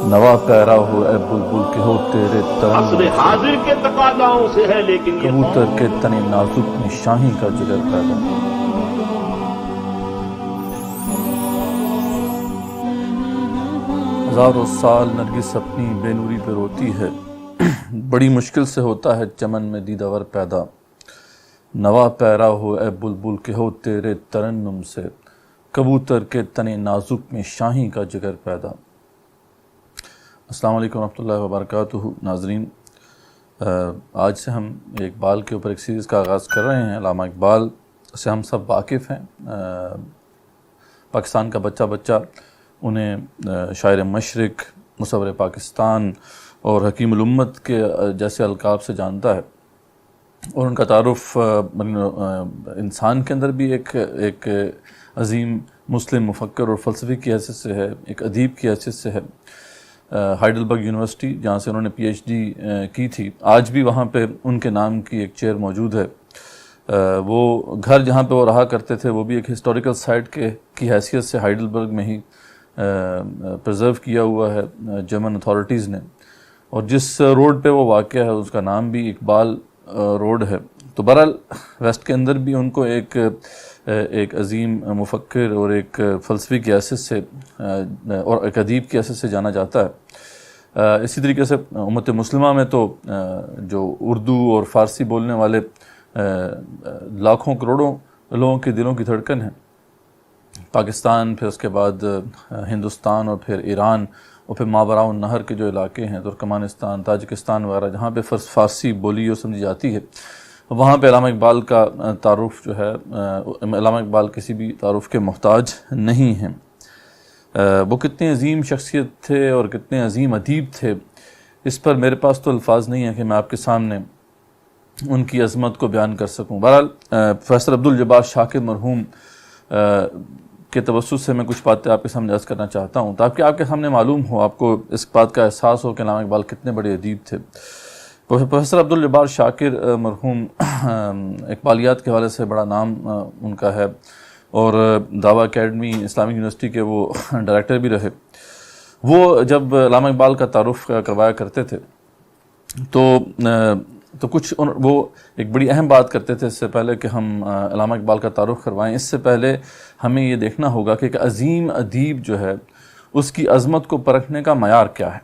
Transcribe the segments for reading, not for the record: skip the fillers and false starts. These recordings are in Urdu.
نوا پیرا ہو اے بلبل کے ہو تیرے عصر ترنم حاضر کے تقاضاؤں سے ہے لیکن یہ کبوتر کے تنے نازک میں شاہی کا جگر پیدا. ہزاروں سال نرگس اپنی بے نوری پہ روتی ہے، بڑی مشکل سے ہوتا ہے چمن میں دیدہ ور پیدا. نوا پیرا ہو اے بلبل کے ہو تیرے ترنم سے کبوتر کے تنے نازک میں شاہی کا جگر پیدا. السلام علیکم ورحمۃ اللہ وبرکاتہ. ناظرین، آج سے ہم اقبال کے اوپر ایک سیریز کا آغاز کر رہے ہیں. علامہ اقبال سے ہم سب واقف ہیں. پاکستان کا بچہ بچہ انہیں شاعر مشرق، مصور پاکستان اور حکیم الامت کے جیسے القاب سے جانتا ہے، اور ان کا تعارف انسان کے اندر بھی ایک عظیم مسلم مفکر اور فلسفی کی حیثیت سے ہے، ایک ادیب کی حیثیت سے ہے. ہائیڈلبرگ یونیورسٹی جہاں سے انہوں نے پی ایچ ڈی کی تھی، آج بھی وہاں پہ ان کے نام کی ایک چیئر موجود ہے. وہ گھر جہاں پہ وہ رہا کرتے تھے وہ بھی ایک ہسٹوریکل سائٹ کی حیثیت سے ہائیڈلبرگ میں ہی پرزرو کیا ہوا ہے جرمن اتھارٹیز نے، اور جس روڈ پہ وہ واقع ہے اس کا نام بھی اقبال روڈ ہے. تو بہرحال ویسٹ کے اندر بھی ان کو ایک عظیم مفکر اور ایک فلسفی کی حیثیت سے اور ایک ادیب کی حیثیت سے جانا جاتا ہے. اسی طریقے سے امت مسلمہ میں تو جو اردو اور فارسی بولنے والے لاکھوں کروڑوں لوگوں کے دلوں کی دھڑکن ہے. پاکستان، پھر اس کے بعد ہندوستان، اور پھر ایران، اور پھر ماوراء النہر کے جو علاقے ہیں، ترکمانستان، تاجکستان وغیرہ، جہاں پہ فارسی بولی اور سمجھی جاتی ہے، وہاں پہ علامہ اقبال کا تعارف جو ہے، علامہ اقبال کسی بھی تعارف کے محتاج نہیں ہیں. وہ کتنے عظیم شخصیت تھے اور کتنے عظیم ادیب تھے، اس پر میرے پاس تو الفاظ نہیں ہیں کہ میں آپ کے سامنے ان کی عظمت کو بیان کر سکوں. بہرحال پروفیسر عبدالجبار شاکر مرحوم کے توسط سے میں کچھ باتیں آپ کے سامنے عرض کرنا چاہتا ہوں، تاکہ آپ کے سامنے معلوم ہو، آپ کو اس بات کا احساس ہو کہ علامہ اقبال کتنے بڑے ادیب تھے. پروفیسر عبدالجبار شاکر مرحوم اقبالیات کے حوالے سے بڑا نام ان کا ہے، اور دعویٰ اکیڈمی اسلامک یونیورسٹی کے وہ ڈائریکٹر بھی رہے. وہ جب علامہ اقبال کا تعارف کروایا کرتے تھے تو کچھ وہ ایک بڑی اہم بات کرتے تھے. اس سے پہلے کہ ہم علامہ اقبال کا تعارف کروائیں، اس سے پہلے ہمیں یہ دیکھنا ہوگا کہ ایک عظیم ادیب جو ہے اس کی عظمت کو پرکھنے کا معیار کیا ہے.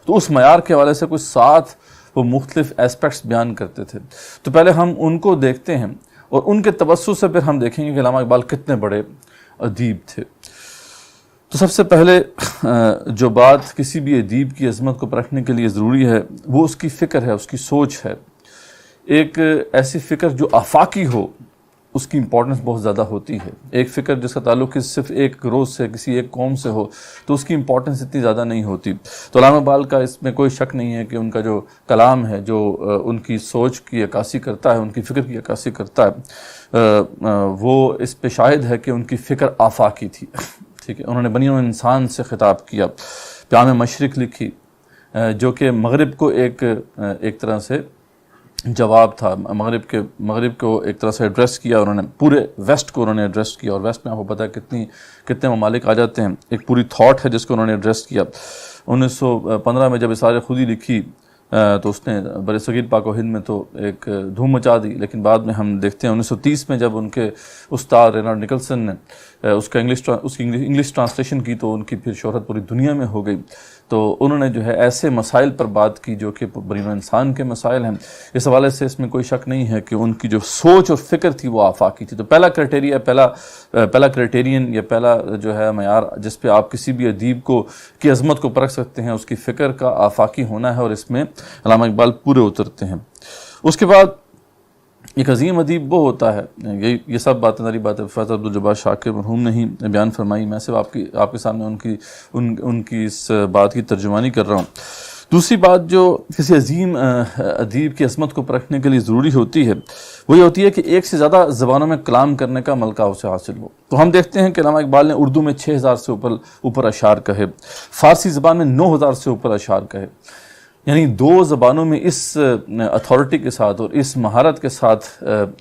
تو اس معیار کے حوالے سے کچھ 7 وہ مختلف ایسپیکٹس بیان کرتے تھے. تو پہلے ہم ان کو دیکھتے ہیں، اور ان کے توسط سے پھر ہم دیکھیں گے کہ علامہ اقبال کتنے بڑے ادیب تھے. تو سب سے پہلے جو بات کسی بھی ادیب کی عظمت کو پرکھنے کے لیے ضروری ہے وہ اس کی فکر ہے، اس کی سوچ ہے. ایک ایسی فکر جو آفاقی ہو، اس کی امپورٹنس بہت زیادہ ہوتی ہے. ایک فکر جس کا تعلق صرف ایک گروہ سے، کسی ایک قوم سے ہو، تو اس کی امپورٹنس اتنی زیادہ نہیں ہوتی. تو علامہ اقبال کا اس میں کوئی شک نہیں ہے کہ ان کا جو کلام ہے، جو ان کی سوچ کی عکاسی کرتا ہے، ان کی فکر کی عکاسی کرتا ہے، وہ اس پہ شاہد ہے کہ ان کی فکر آفاقی تھی. ٹھیک ہے، انہوں نے بنی نوع انسان سے خطاب کیا، پیام مشرق لکھی، جو کہ مغرب کو ایک طرح سے جواب تھا. مغرب کو ایک طرح سے ایڈریس کیا انہوں نے، پورے ویسٹ کو انہوں نے ایڈریس کیا. اور ویسٹ میں آپ کو پتہ ہے کتنے ممالک آ جاتے ہیں. ایک پوری تھاٹ ہے جس کو انہوں نے ایڈریس کیا. 1915 میں جب اثار خودی لکھی تو اس نے بر صغیر پاک و ہند میں تو ایک دھوم مچا دی. لیکن بعد میں ہم دیکھتے ہیں 1930 میں جب ان کے استاد رینالڈ نکلسن نے اس کی انگلش ٹرانسلیشن کی تو ان کی پھر شہرت پوری دنیا میں ہو گئی. تو انہوں نے جو ہے ایسے مسائل پر بات کی جو کہ بنی نوع انسان کے مسائل ہیں. اس حوالے سے اس میں کوئی شک نہیں ہے کہ ان کی جو سوچ اور فکر تھی وہ آفاقی تھی. تو پہلا کرائٹیرین یا پہلا جو ہے معیار جس پہ آپ کسی بھی ادیب کی عظمت کو پرکھ سکتے ہیں، اس کی فکر کا آفاقی ہونا ہے، اور اس میں علامہ اقبال پورے اترتے ہیں. اس کے بعد ایک عظیم ادیب وہ ہوتا ہے، یہ سب باتیں ساری باتیں پروفیسر عبدالجبار شاکر مرحوم نے ہی بیان فرمائی. میں صرف آپ کے سامنے ان کی اس بات کی ترجمانی کر رہا ہوں. دوسری بات جو کسی عظیم ادیب کی عظمت کو پرکھنے کے لیے ضروری ہوتی ہے وہ یہ ہوتی ہے کہ ایک سے زیادہ زبانوں میں کلام کرنے کا ملکہ اسے حاصل ہو. تو ہم دیکھتے ہیں کہ علامہ اقبال نے اردو میں 6000 سے اوپر اشعار کہے، فارسی زبان میں 9000 سے اوپر اشعار کہے. یعنی 2 زبانوں میں اس اتھارٹی کے ساتھ اور اس مہارت کے ساتھ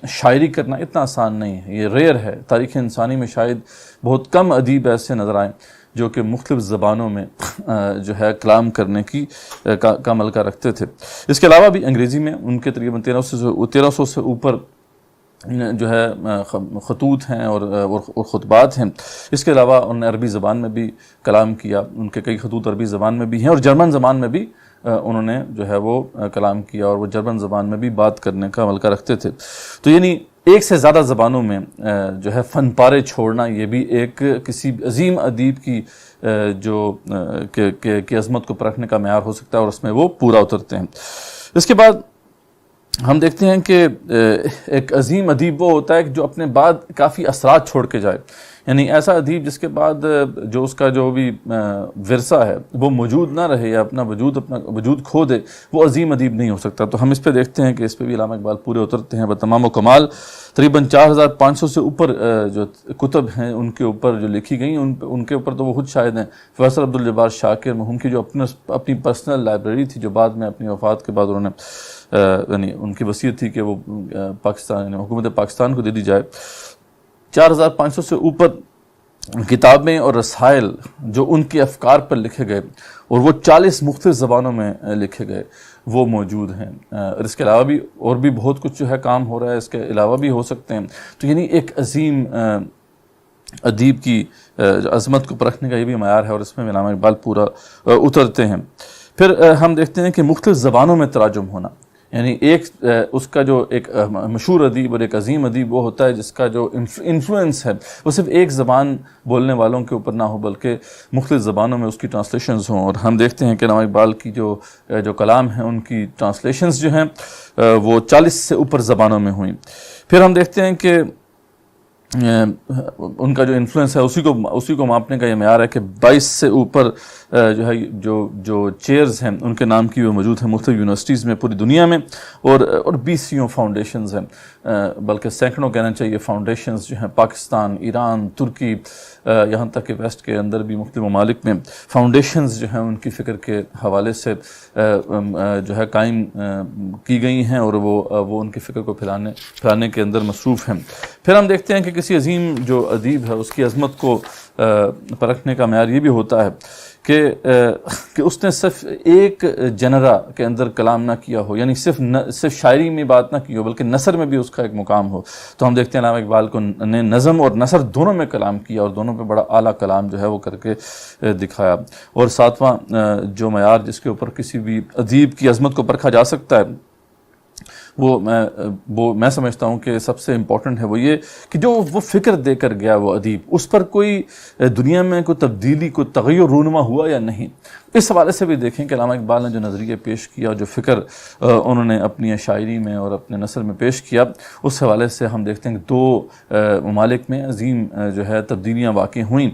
شاعری کرنا اتنا آسان نہیں ہے. یہ ریئر ہے. تاریخ انسانی میں شاید بہت کم ادیب ایسے نظر آئیں جو کہ مختلف زبانوں میں جو ہے کلام کرنے کا ملکہ رکھتے تھے۔ اس کے علاوہ بھی انگریزی میں ان کے تقریباً 1300 سے اوپر جو ہے خطوط ہیں اور خطبات ہیں۔ اس کے علاوہ انہوں نے عربی زبان میں بھی کلام کیا، ان کے کئی خطوط عربی زبان میں بھی ہیں، اور جرمن زبان میں بھی انہوں نے جو ہے وہ کلام کیا، اور وہ جرمن زبان میں بھی بات کرنے کا ملکہ رکھتے تھے۔ تو یعنی ایک سے زیادہ زبانوں میں جو ہے فن پارے چھوڑنا، یہ بھی ایک کسی عظیم ادیب کی جو کہ عظمت کو پرکھنے کا معیار ہو سکتا ہے، اور اس میں وہ پورا اترتے ہیں۔ اس کے بعد ہم دیکھتے ہیں کہ ایک عظیم ادیب وہ ہوتا ہے جو اپنے بعد کافی اثرات چھوڑ کے جائے، یعنی ایسا ادیب جس کے بعد جو اس کا جو بھی ورثہ ہے وہ موجود نہ رہے یا اپنا وجود کھو دے، وہ عظیم ادیب نہیں ہو سکتا۔ تو ہم اس پہ دیکھتے ہیں کہ اس پہ بھی علامہ اقبال پورے اترتے ہیں بتمام و کمال۔ تقریباً 4500 سے اوپر جو کتب ہیں ان کے اوپر جو لکھی گئیں، ان کے اوپر تو وہ خود شاہد ہیں۔ فیصل عبدالجبار شاکر مرحوم کی جو اپنی پرسنل لائبریری تھی، جو بعد میں اپنی وفات کے بعد انہوں نے یعنی ان کی وصیت تھی کہ وہ پاکستان یعنی حکومت پاکستان کو دے دی جائے، 4500 سے اوپر کتابیں اور رسائل جو ان کے افکار پر لکھے گئے، اور وہ 40 مختلف زبانوں میں لکھے گئے، وہ موجود ہیں۔ اور اس کے علاوہ بھی اور بھی بہت کچھ جو ہے کام ہو رہا ہے، اس کے علاوہ بھی ہو سکتے ہیں۔ تو یعنی ایک عظیم ادیب کی عظمت کو پرکھنے کا یہ بھی معیار ہے، اور اس میں علامہ اقبال پورا اترتے ہیں۔ پھر ہم دیکھتے ہیں کہ مختلف زبانوں میں تراجم ہونا، یعنی ایک اس کا جو ایک مشہور ادیب اور ایک عظیم ادیب وہ ہوتا ہے جس کا جو انفلوئنس ہے وہ صرف ایک زبان بولنے والوں کے اوپر نہ ہو، بلکہ مختلف زبانوں میں اس کی ٹرانسلیشنز ہوں۔ اور ہم دیکھتے ہیں کہ علامہ اقبال کی جو کلام ہیں ان کی ٹرانسلیشنز جو ہیں وہ 40 سے اوپر زبانوں میں ہوئیں۔ پھر ہم دیکھتے ہیں کہ ان کا جو انفلوئنس ہے اسی کو ماپنے کا یہ معیار ہے کہ 22 سے اوپر جو ہے جو چیئرز ہیں ان کے نام کی وہ موجود ہیں مختلف یونیورسٹیز میں پوری دنیا میں، اور 20 فاؤنڈیشنز ہیں، بلکہ سینکڑوں کہنا چاہیے فاؤنڈیشنز جو ہیں پاکستان، ایران، ترکی، یہاں تک کہ ویسٹ کے اندر بھی مختلف ممالک میں فاؤنڈیشنز جو ہیں ان کی فکر کے حوالے سے جو ہے قائم کی گئی ہیں، اور وہ ان کی فکر کو پھیلانے کے اندر مصروف ہیں۔ پھر ہم دیکھتے ہیں کہ کسی عظیم جو ادیب ہے اس کی عظمت کو پرکھنے کا معیار یہ بھی ہوتا ہے کہ اس نے صرف ایک جنرا کے اندر کلام نہ کیا ہو، یعنی صرف شاعری میں بات نہ کی ہو بلکہ نثر میں بھی اس کا ایک مقام ہو۔ تو ہم دیکھتے ہیں علامہ اقبال کو نے نظم اور نثر دونوں میں کلام کیا، اور دونوں پہ بڑا اعلیٰ کلام جو ہے وہ کر کے دکھایا۔ اور ساتواں جو معیار جس کے اوپر کسی بھی ادیب کی عظمت کو پرکھا جا سکتا ہے وہ میں سمجھتا ہوں کہ سب سے امپورٹنٹ ہے وہ یہ کہ جو وہ فکر دے کر گیا وہ ادیب، اس پر کوئی دنیا میں کوئی تبدیلی، کوئی تغیر رونما ہوا یا نہیں۔ اس حوالے سے بھی دیکھیں کہ علامہ اقبال نے جو نظریے پیش کیا اور جو فکر انہوں نے اپنی شاعری میں اور اپنے نثر میں پیش کیا، اس حوالے سے ہم دیکھتے ہیں کہ 2 ممالک میں عظیم جو ہے تبدیلیاں واقع ہوئیں۔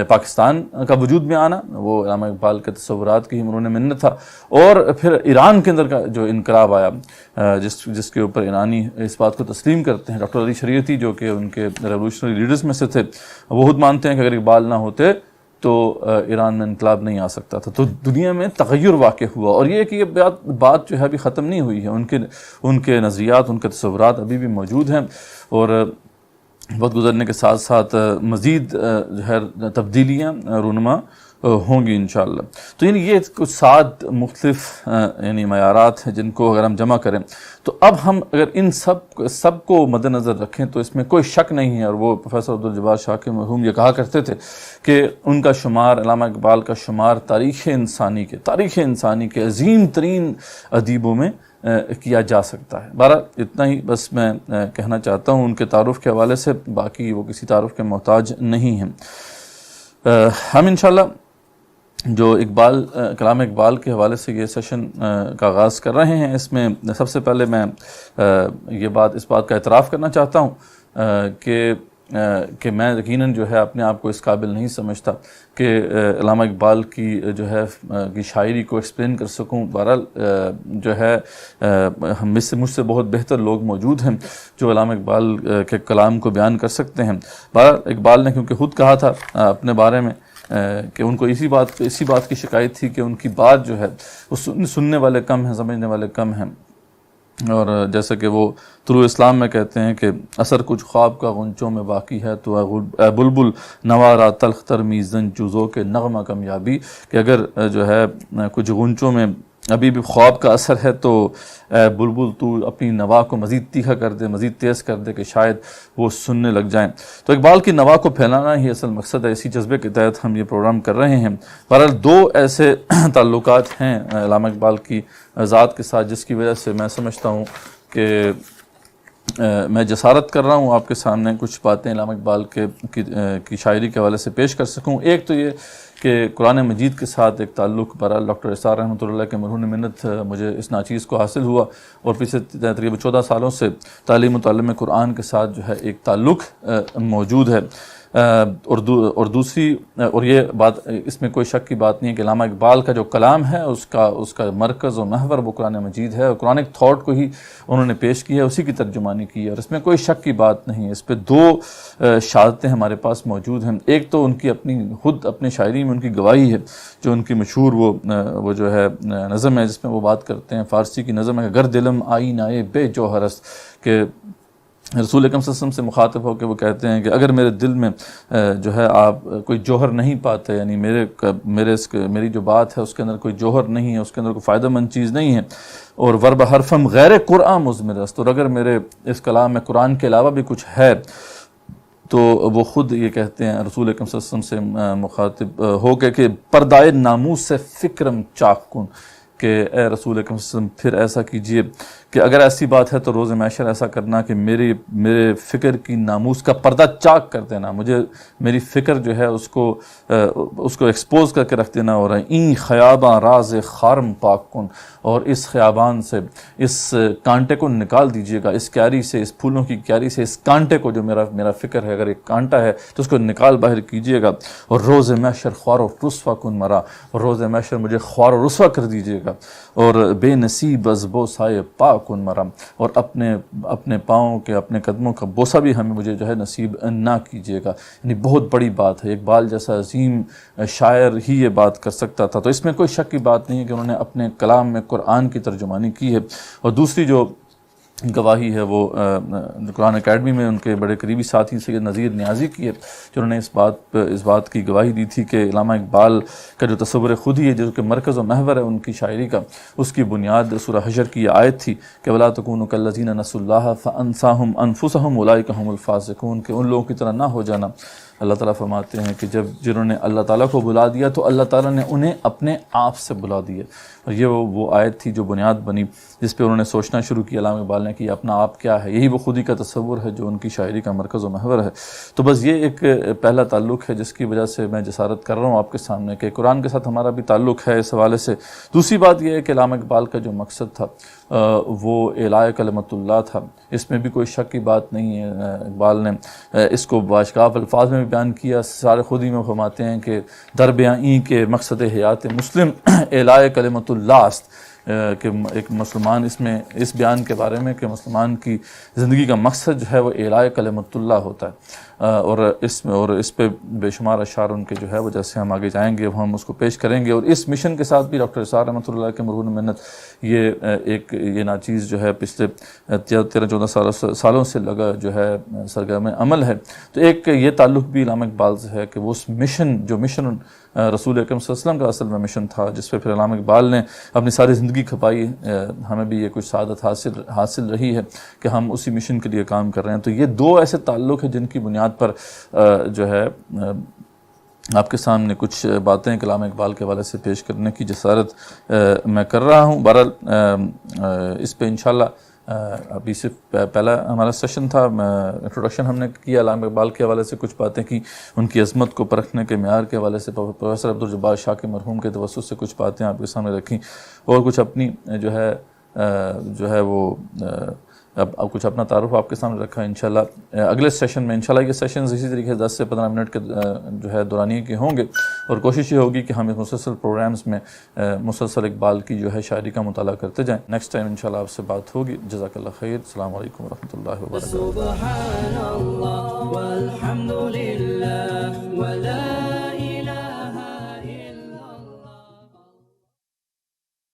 پاکستان کا وجود میں آنا وہ علامہ اقبال کے تصورات کی ہی مرہون منت تھا، اور پھر ایران کے اندر کا جو انقلاب آیا جس کے اوپر ایرانی اس بات کو تسلیم کرتے ہیں۔ ڈاکٹر علی شریعتی جو کہ ان کے ریولوشنری لیڈرز میں سے تھے، وہ خود مانتے ہیں کہ اگر اقبال نہ ہوتے تو ایران میں انقلاب نہیں آ سکتا تھا۔ تو دنیا میں تغیر واقع ہوا، اور یہ کہ یہ بات جو ہے ابھی ختم نہیں ہوئی ہے، ان کے نظریات، ان کے تصورات ابھی بھی موجود ہیں، اور وقت گزرنے کے ساتھ ساتھ مزید جو ہے تبدیلیاں رونما ہوں گی انشاءاللہ۔ تو یعنی یہ کچھ 7 مختلف یعنی معیارات ہیں جن کو اگر ہم جمع کریں تو اب ہم اگر ان سب کو مد نظر رکھیں تو اس میں کوئی شک نہیں ہے، اور وہ پروفیسر عبدالجبار شاکر مرحوم یہ کہا کرتے تھے کہ ان کا شمار، علامہ اقبال کا شمار تاریخ انسانی کے عظیم ترین ادیبوں میں کیا جا سکتا ہے۔ بہرحال اتنا ہی بس میں کہنا چاہتا ہوں ان کے تعارف کے حوالے سے، باقی وہ کسی تعارف کے محتاج نہیں ہیں۔ ہم انشاءاللہ جو کلام اقبال کے حوالے سے یہ سیشن کا آغاز کر رہے ہیں، اس میں سب سے پہلے میں اس بات کا اعتراف کرنا چاہتا ہوں کہ میں یقیناً جو ہے اپنے آپ کو اس قابل نہیں سمجھتا کہ علامہ اقبال کی جو ہے کی شاعری کو ایکسپلین کر سکوں۔ بہرحال جو ہے مجھ سے بہت بہتر لوگ موجود ہیں جو علامہ اقبال کے کلام کو بیان کر سکتے ہیں۔ بہرحال اقبال نے کیونکہ خود کہا تھا اپنے بارے میں کہ ان کو اسی بات کی شکایت تھی کہ ان کی بات جو ہے وہ سننے والے کم ہیں، سمجھنے والے کم ہیں، اور جیسا کہ وہ طلوع اسلام میں کہتے ہیں کہ اثر کچھ خواب کا غنچوں میں باقی ہے تو اے بلبل نوارا تلخ تر میزن چوزوں کے نغمہ کامیابی، کہ اگر جو ہے کچھ غنچوں میں ابھی بھی خواب کا اثر ہے تو اے بلبل تو اپنی نوا کو مزید تیکھا کر دے، مزید تیز کر دے کہ شاید وہ سننے لگ جائیں۔ تو اقبال کی نوا کو پھیلانا ہی اصل مقصد ہے، اسی جذبے کے تحت ہم یہ پروگرام کر رہے ہیں۔ بہرحال دو ایسے تعلقات ہیں علامہ اقبال کی ذات کے ساتھ جس کی وجہ سے میں سمجھتا ہوں کہ میں جسارت کر رہا ہوں آپ کے سامنے کچھ باتیں علامہ اقبال کی شاعری کے حوالے سے پیش کر سکوں۔ ایک تو یہ کہ قرآن مجید کے ساتھ ایک تعلق بہرحال ڈاکٹر اسرار رحمۃ اللہ کے مرہون منت مجھے اس ناچیز کو حاصل ہوا، اور پچھلے تقریباً 14 سالوں سے تعلیم و تعلم قرآن کے ساتھ جو ہے ایک تعلق موجود ہے۔ اور دوسری، اور یہ بات اس میں کوئی شک کی بات نہیں ہے کہ علامہ اقبال کا جو کلام ہے اس کا مرکز و محور وہ قرآن مجید ہے، اور قرآن تھاٹ کو ہی انہوں نے پیش کیا ہے، اسی کی ترجمانی کی ہے، اور اس میں کوئی شک کی بات نہیں ہے۔ اس پہ دو شہادتیں ہمارے پاس موجود ہیں۔ ایک تو ان کی اپنی شاعری میں ان کی گواہی ہے، جو ان کی مشہور وہ جو ہے نظم ہے جس میں وہ بات کرتے ہیں، فارسی کی نظم ہے، گر دلم آئین آئے بے جوہرست، کہ رسول اکرم صلی اللہ علیہ وسلم سے مخاطب ہو کے وہ کہتے ہیں کہ اگر میرے دل میں جو ہے آپ کوئی جوہر نہیں پاتے، یعنی میری جو بات ہے اس کے اندر کوئی جوہر نہیں ہے، اس کے اندر کوئی فائدہ مند چیز نہیں ہے، اور ورب حرفم غیر قرآن مزمرست، اور اگر میرے اس کلام میں قرآن کے علاوہ بھی کچھ ہے تو وہ خود یہ کہتے ہیں رسول اکرم صلی اللہ علیہ وسلم سے مخاطب ہو کے کہ پردائے ناموس سے فکرم چاک کن، کہ اے رسول اکرم صلی اللہ علیہ وسلم پھر ایسا کیجئے کہ اگر ایسی بات ہے تو روز محشر ایسا کرنا کہ میرے فکر کی ناموس کا پردہ چاک کر دینا، مجھے میری فکر جو ہے اس کو ایکسپوز کر کے رکھ دینا، اور این خیاباں راز خارم پاک کن، اور اس خیابان سے اس کانٹے کو نکال دیجئے گا، اس کیاری سے، اس پھولوں کی کیاری سے اس کانٹے کو، جو میرا فکر ہے اگر ایک کانٹا ہے تو اس کو نکال باہر کیجئے گا، اور روز محشر خوار و رسوا کن مرا، اور روز محشر مجھے خوار و رسوا کر دیجئے گا، اور بے نصیب از بوسائے پاک کن مرا، اور اپنے پاؤں کے، اپنے قدموں کا بوسہ بھی مجھے جو ہے نصیب نہ کیجیے گا۔ یعنی بہت بڑی بات ہے، اقبال جیسا عظیم شاعر ہی یہ بات کر سکتا تھا، تو اس میں کوئی شک کی بات نہیں ہے کہ انہوں نے اپنے کلام میں قرآن کی ترجمانی کی ہے۔ اور دوسری جو گواہی ہے وہ قرآن اکیڈمی میں ان کے بڑے قریبی ساتھی سید نذیر نیازی کی ہے، جنہوں نے اس بات کی گواہی دی تھی کہ علامہ اقبال کا جو تصور خود ہی ہے، جو کہ مرکز و محور ہے ان کی شاعری کا، اس کی بنیاد سورہ حشر کی یہ آیت تھی کہ وَلَا تَكُونُوا كَالَّذِينَ نَسُوا اللَّهَ فَأَنسَاهُمْ أَنفُسَهُمْ أُولَٰئِكَ هُمُ الْفَاسِقُونَ، کہ ان لوگوں کی طرح نہ ہو جانا۔ اللہ تعالیٰ فرماتے ہیں کہ جنہوں نے اللہ تعالیٰ کو بلا دیا تو اللہ تعالیٰ نے انہیں اپنے آپ سے بلا دیا، اور یہ وہ آیت تھی جو بنیاد بنی جس پہ انہوں نے سوچنا شروع کیا علامہ اقبال نے کہ اپنا آپ کیا ہے، یہی وہ خودی کا تصور ہے جو ان کی شاعری کا مرکز و محور ہے۔ تو بس یہ ایک پہلا تعلق ہے جس کی وجہ سے میں جسارت کر رہا ہوں آپ کے سامنے کہ قرآن کے ساتھ ہمارا بھی تعلق ہے اس حوالے سے۔ دوسری بات یہ ہے کہ علامہ اقبال کا جو مقصد تھا وہ اعلاء کلمۃ اللہ تھا، اس میں بھی کوئی شک کی بات نہیں ہے۔ اقبال نے اس کو باشکاف الفاظ میں بھی بیان کیا، سارے خودی میں فرماتے ہیں کہ در بیاں این کے مقصد حیات مسلم اعلاء کلمۃ اللہ است، کہ ایک مسلمان اس بیان کے بارے میں کہ مسلمان کی زندگی کا مقصد جو ہے وہ اعلاء کلمۃ اللہ ہوتا ہے، اور اس پہ بے شمار اشعار ان کے جو ہے وہ جیسے ہم آگے جائیں گے وہ ہم اس کو پیش کریں گے۔ اور اس مشن کے ساتھ بھی ڈاکٹر اسرار رحمۃ اللہ کے مرہون منت یہ ناچیز جو ہے پچھلے 13-14 سالوں سے لگا جو ہے سرگرم عمل ہے۔ تو ایک یہ تعلق بھی علامہ اقبال سے ہے کہ وہ اس مشن رسول اکرم صلی اللہ علیہ وسلم کا اصل میں مشن تھا، جس پہ پھر علامہ اقبال نے اپنی ساری زندگی کھپائی، ہمیں بھی یہ کچھ سعادت حاصل رہی ہے کہ ہم اسی مشن کے لیے کام کر رہے ہیں۔ تو یہ دو ایسے تعلق ہیں جن کی بنیاد پر جو ہے آپ کے سامنے کچھ باتیں علامہ اقبال کے حوالے سے پیش کرنے کی جسارت میں کر رہا ہوں۔ بہرحال اس پہ انشاءاللہ ابھی صرف پہلا ہمارا سیشن تھا، انٹروڈکشن ہم نے کیا علامہ اقبال کے حوالے سے، کچھ باتیں کی ان کی عظمت کو پرکھنے کے معیار کے حوالے سے، پروفیسر عبدالجبار شاہ کے مرحوم کے توسط سے کچھ باتیں آپ کے سامنے رکھیں، اور کچھ اپنی جو ہے وہ اب کچھ اپنا تعارف آپ کے سامنے رکھا ہے۔ انشاءاللہ اگلے سیشن میں انشاءاللہ یہ سیشنز اسی طریقے سے 10 سے 15 منٹ کے جو ہے دورانیے کے ہوں گے، اور کوشش یہ ہوگی کہ ہم اس مسلسل پروگرامز میں مسلسل اقبال کی جو ہے شاعری کا مطالعہ کرتے جائیں۔ نیکسٹ ٹائم انشاءاللہ آپ سے بات ہوگی۔ جزاک اللہ خیر، السلام علیکم ورحمۃ اللہ وبرکاتہ۔ سبحان اللہ والحمد للہ ولا